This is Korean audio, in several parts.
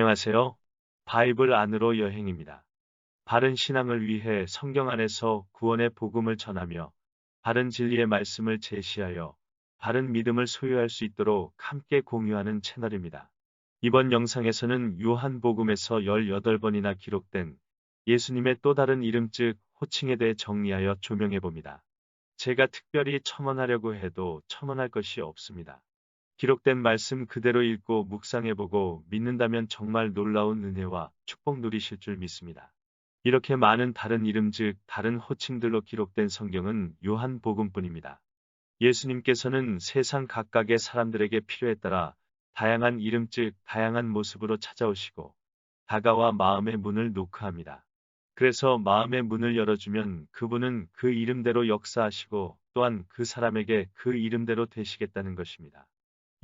안녕하세요. 바이블 안으로 여행입니다. 바른 신앙을 위해 성경 안에서 구원의 복음을 전하며 바른 진리의 말씀을 제시하여 바른 믿음을 소유할 수 있도록 함께 공유하는 채널입니다. 이번 영상에서는 요한복음에서 18번이나 기록된 예수님의 또 다른 이름 즉 호칭에 대해 정리하여 조명해 봅니다. 제가 특별히 첨언하려고 해도 첨언할 것이 없습니다. 기록된 말씀 그대로 읽고 묵상해보고 믿는다면 정말 놀라운 은혜와 축복 누리실 줄 믿습니다. 이렇게 많은 다른 이름 즉 다른 호칭들로 기록된 성경은 요한복음뿐입니다. 예수님께서는 세상 각각의 사람들에게 필요에 따라 다양한 이름 즉 다양한 모습으로 찾아오시고 다가와 마음의 문을 노크합니다. 그래서 마음의 문을 열어주면 그분은 그 이름대로 역사하시고 또한 그 사람에게 그 이름대로 되시겠다는 것입니다.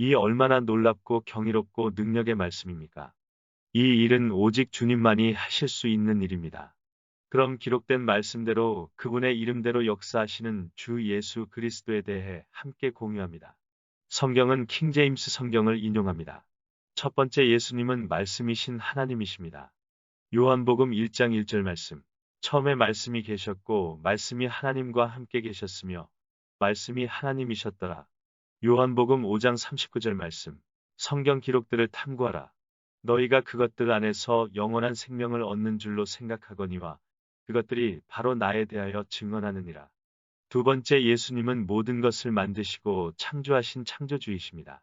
이 얼마나 놀랍고 경이롭고 능력의 말씀입니까? 이 일은 오직 주님만이 하실 수 있는 일입니다. 그럼 기록된 말씀대로 그분의 이름대로 역사하시는 주 예수 그리스도에 대해 함께 공유합니다. 성경은 킹제임스 성경을 인용합니다. 첫 번째 예수님은 말씀이신 하나님이십니다. 요한복음 1장 1절 말씀. 처음에 말씀이 계셨고 말씀이 하나님과 함께 계셨으며 말씀이 하나님이셨더라. 요한복음 5장 39절 말씀. 성경 기록들을 탐구하라. 너희가 그것들 안에서 영원한 생명을 얻는 줄로 생각하거니와 그것들이 바로 나에 대하여 증언하느니라. 두 번째 예수님은 모든 것을 만드시고 창조하신 창조주이십니다.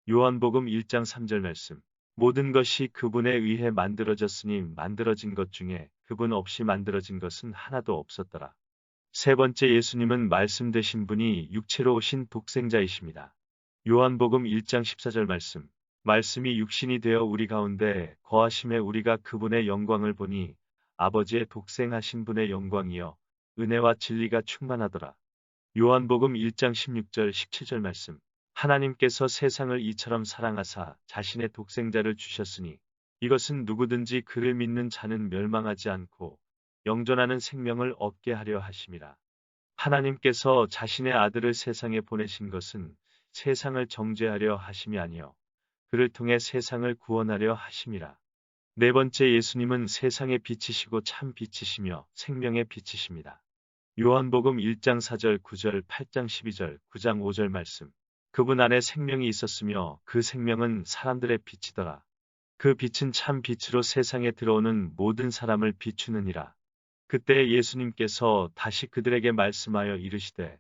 요한복음 1장 3절 말씀. 모든 것이 그분에 의해 만들어졌으니 만들어진 것 중에 그분 없이 만들어진 것은 하나도 없었더라. 세 번째 예수님은 말씀 되신 분이 육체로 오신 독생자이십니다. 요한복음 1장 14절 말씀. 말씀이 육신이 되어 우리 가운데 거하심에 우리가 그분의 영광을 보니 아버지의 독생하신 분의 영광이여 은혜와 진리가 충만하더라. 요한복음 1장 16절 17절 말씀. 하나님께서 세상을 이처럼 사랑하사 자신의 독생자를 주셨으니 이것은 누구든지 그를 믿는 자는 멸망하지 않고 영존하는 생명을 얻게 하려 하심이라. 하나님께서 자신의 아들을 세상에 보내신 것은 세상을 정죄하려 하심이 아니요 그를 통해 세상을 구원하려 하심이라. 네 번째 예수님은 세상의 빛이시고 참 빛이시며 생명의 빛이십니다. 요한복음 1장 4절 9절 8장 12절 9장 5절 말씀. 그분 안에 생명이 있었으며 그 생명은 사람들의 빛이더라. 그 빛은 참 빛으로 세상에 들어오는 모든 사람을 비추느니라. 그때 예수님께서 다시 그들에게 말씀하여 이르시되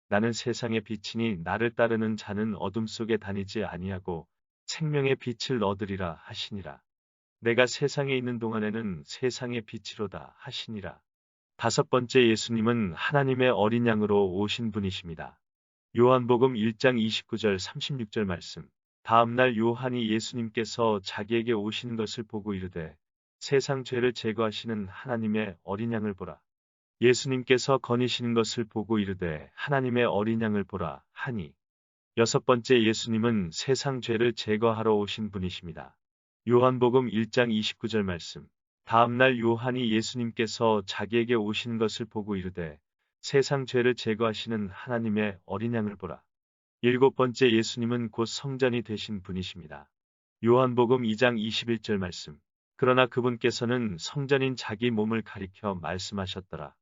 나는 세상의 빛이니 나를 따르는 자는 어둠 속에 다니지 아니하고 생명의 빛을 얻으리라 하시니라. 내가 세상에 있는 동안에는 세상의 빛이로다 하시니라. 다섯 번째 예수님은 하나님의 어린 양으로 오신 분이십니다. 요한복음 1장 29절 36절 말씀. 다음날 요한이 예수님께서 자기에게 오시는 것을 보고 이르되 세상 죄를 제거하시는 하나님의 어린 양을 보라. 예수님께서 거니시는 것을 보고 이르되 하나님의 어린 양을 보라 하니. 여섯 번째 예수님은 세상 죄를 제거하러 오신 분이십니다. 요한복음 1장 29절 말씀. 다음날 요한이 예수님께서 자기에게 오시는 것을 보고 이르되 세상 죄를 제거하시는 하나님의 어린 양을 보라. 일곱 번째 예수님은 곧 성전이 되신 분이십니다. 요한복음 2장 21절 말씀. 그러나 그분께서는 성전인 자기 몸을 가리켜 말씀하셨더라.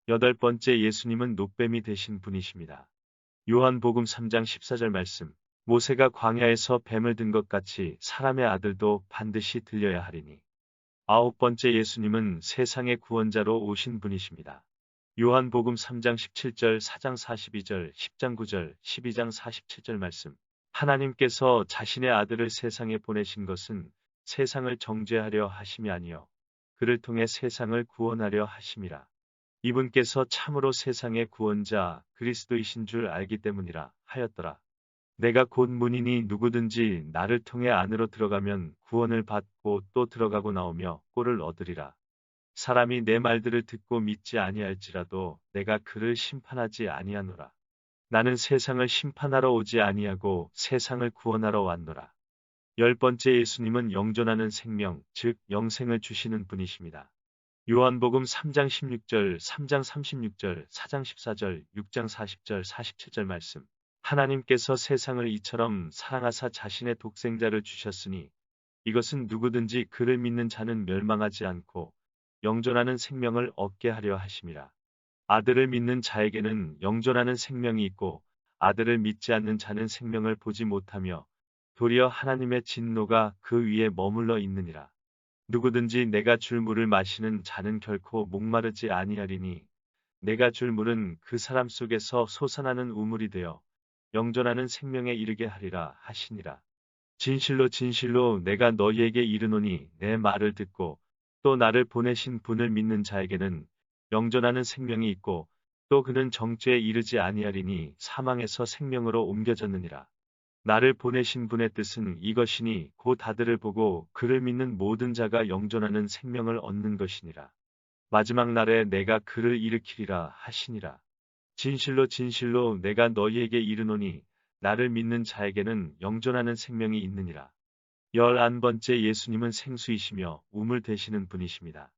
여덟 번째 예수님은 노뱀이 되신 분이십니다. 요한복음 3장 14절 말씀. 모세가 광야에서 뱀을 든 것 같이 사람의 아들도 반드시 들려야 하리니. 아홉 번째 예수님은 세상의 구원자로 오신 분이십니다. 요한복음 3장 17절, 4장 42절, 10장 9절, 12장 47절 말씀. 하나님께서 자신의 아들을 세상에 보내신 것은 세상을 정죄하려 하심이 아니요 그를 통해 세상을 구원하려 하심이라. 이분께서 참으로 세상의 구원자 그리스도이신 줄 알기 때문이라 하였더라. 내가 곧 문이니 누구든지 나를 통해 안으로 들어가면 구원을 받고 또 들어가고 나오며 꼴을 얻으리라. 사람이 내 말들을 듣고 믿지 아니할지라도 내가 그를 심판하지 아니하노라. 나는 세상을 심판하러 오지 아니하고 세상을 구원하러 왔노라. 열 번째 예수님은 영존하는 생명, 즉 영생을 주시는 분이십니다. 요한복음 3장 16절, 3장 36절, 4장 14절, 6장 40절, 47절 말씀. 하나님께서 세상을 이처럼 사랑하사 자신의 독생자를 주셨으니 이것은 누구든지 그를 믿는 자는 멸망하지 않고 영존하는 생명을 얻게 하려 하심이라. 아들을 믿는 자에게는 영존하는 생명이 있고 아들을 믿지 않는 자는 생명을 보지 못하며 도리어 하나님의 진노가 그 위에 머물러 있느니라. 누구든지 내가 줄 물을 마시는 자는 결코 목마르지 아니하리니 내가 줄 물은 그 사람 속에서 솟아나는 우물이 되어 영존하는 생명에 이르게 하리라 하시니라. 진실로 진실로 내가 너희에게 이르노니 내 말을 듣고 또 나를 보내신 분을 믿는 자에게는 영존하는 생명이 있고 또 그는 정죄에 이르지 아니하리니 사망에서 생명으로 옮겨졌느니라. 나를 보내신 분의 뜻은 이것이니 곧 아들을 보고 그를 믿는 모든 자가 영존하는 생명을 얻는 것이니라. 마지막 날에 내가 그를 일으키리라 하시니라. 진실로 진실로 내가 너희에게 이르노니 나를 믿는 자에게는 영존하는 생명이 있느니라. 11번째 예수님은 생수이시며 우물 되시는 분이십니다.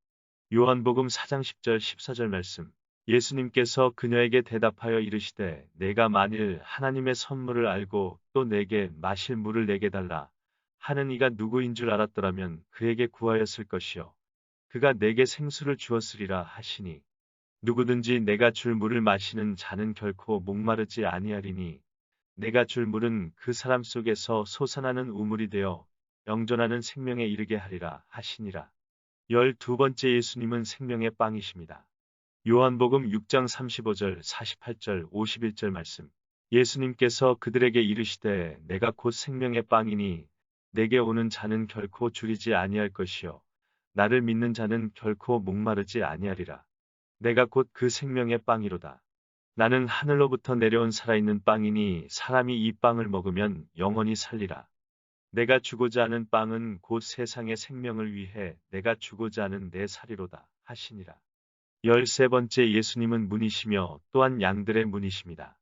요한복음 4장 10절 14절 말씀. 예수님께서 그녀에게 대답하여 이르시되 내가 만일 하나님의 선물을 알고 또 내게 마실 물을 내게 달라 하는 이가 누구인 줄 알았더라면 그에게 구하였을 것이요 그가 내게 생수를 주었으리라 하시니 누구든지 내가 줄 물을 마시는 자는 결코 목마르지 아니하리니 내가 줄 물은 그 사람 속에서 솟아나는 우물이 되어 영존하는 생명에 이르게 하리라 하시니라. 12번째 예수님은 생명의 빵이십니다. 요한복음 6장 35절 48절 51절 말씀. 예수님께서 그들에게 이르시되 내가 곧 생명의 빵이니 내게 오는 자는 결코 줄이지 아니할 것이요 나를 믿는 자는 결코 목마르지 아니하리라. 내가 곧 그 생명의 빵이로다. 나는 하늘로부터 내려온 살아있는 빵이니 사람이 이 빵을 먹으면 영원히 살리라. 내가 주고자 하는 빵은 곧 세상의 생명을 위해 내가 주고자 하는 내 살이로다 하시니라. 13번째 예수님은 문이시며 또한 양들의 문이십니다.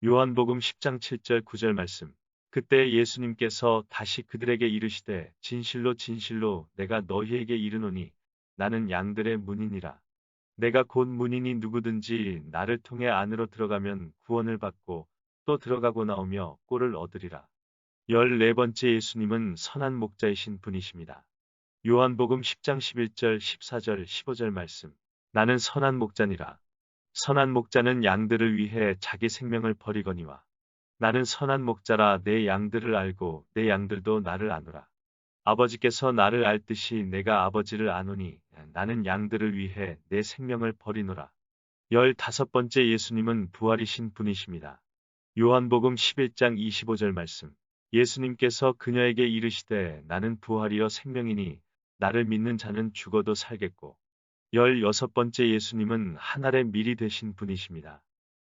요한복음 10장 7절 9절 말씀. 그때 예수님께서 다시 그들에게 이르시되 진실로 진실로 내가 너희에게 이르노니 나는 양들의 문이니라. 내가 곧 문이니 누구든지 나를 통해 안으로 들어가면 구원을 받고 또 들어가고 나오며 꼴을 얻으리라. 14번째 예수님은 선한 목자이신 분이십니다. 요한복음 10장 11절 14절 15절 말씀. 나는 선한 목자니라. 선한 목자는 양들을 위해 자기 생명을 버리거니와 나는 선한 목자라 내 양들을 알고 내 양들도 나를 아노라. 아버지께서 나를 알듯이 내가 아버지를 아노니 나는 양들을 위해 내 생명을 버리노라. 15번째 예수님은 부활이신 분이십니다. 요한복음 11장 25절 말씀. 예수님께서 그녀에게 이르시되 나는 부활이요 생명이니 나를 믿는 자는 죽어도 살겠고 16번째 예수님은 하늘의 밀이 되신 분이십니다.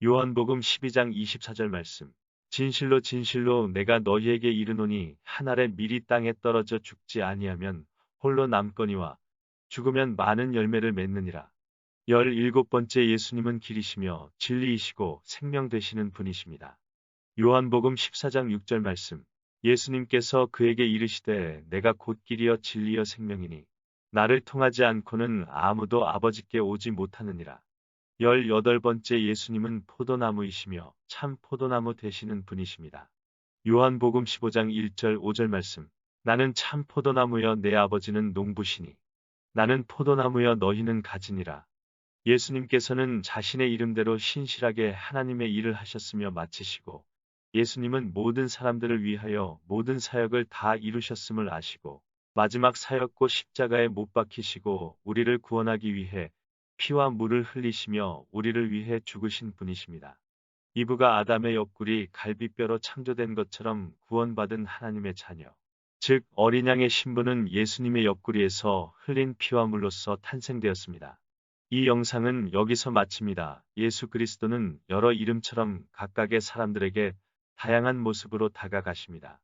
요한복음 12장 24절 말씀. 진실로 진실로 내가 너희에게 이르노니 하늘의 밀이 땅에 떨어져 죽지 아니하면 홀로 남거니와 죽으면 많은 열매를 맺느니라. 17번째 예수님은 길이시며 진리이시고 생명 되시는 분이십니다. 요한복음 14장 6절 말씀. 예수님께서 그에게 이르시되 내가 곧 길이여 진리여 생명이니 나를 통하지 않고는 아무도 아버지께 오지 못하느니라. 18번째 예수님은 포도나무이시며 참 포도나무 되시는 분이십니다. 요한복음 15장 1절 5절 말씀. 나는 참 포도나무여 내 아버지는 농부시니 나는 포도나무여 너희는 가지니라. 예수님께서는 자신의 이름대로 신실하게 하나님의 일을 하셨으며 마치시고 예수님은 모든 사람들을 위하여 모든 사역을 다 이루셨음을 아시고 마지막 사역고 십자가에 못 박히시고 우리를 구원하기 위해 피와 물을 흘리시며 우리를 위해 죽으신 분이십니다. 이브가 아담의 옆구리 갈비뼈로 창조된 것처럼 구원받은 하나님의 자녀. 즉 어린 양의 신부는 예수님의 옆구리에서 흘린 피와 물로서 탄생되었습니다. 이 영상은 여기서 마칩니다. 예수 그리스도는 여러 이름처럼 각각의 사람들에게 다양한 모습으로 다가가십니다.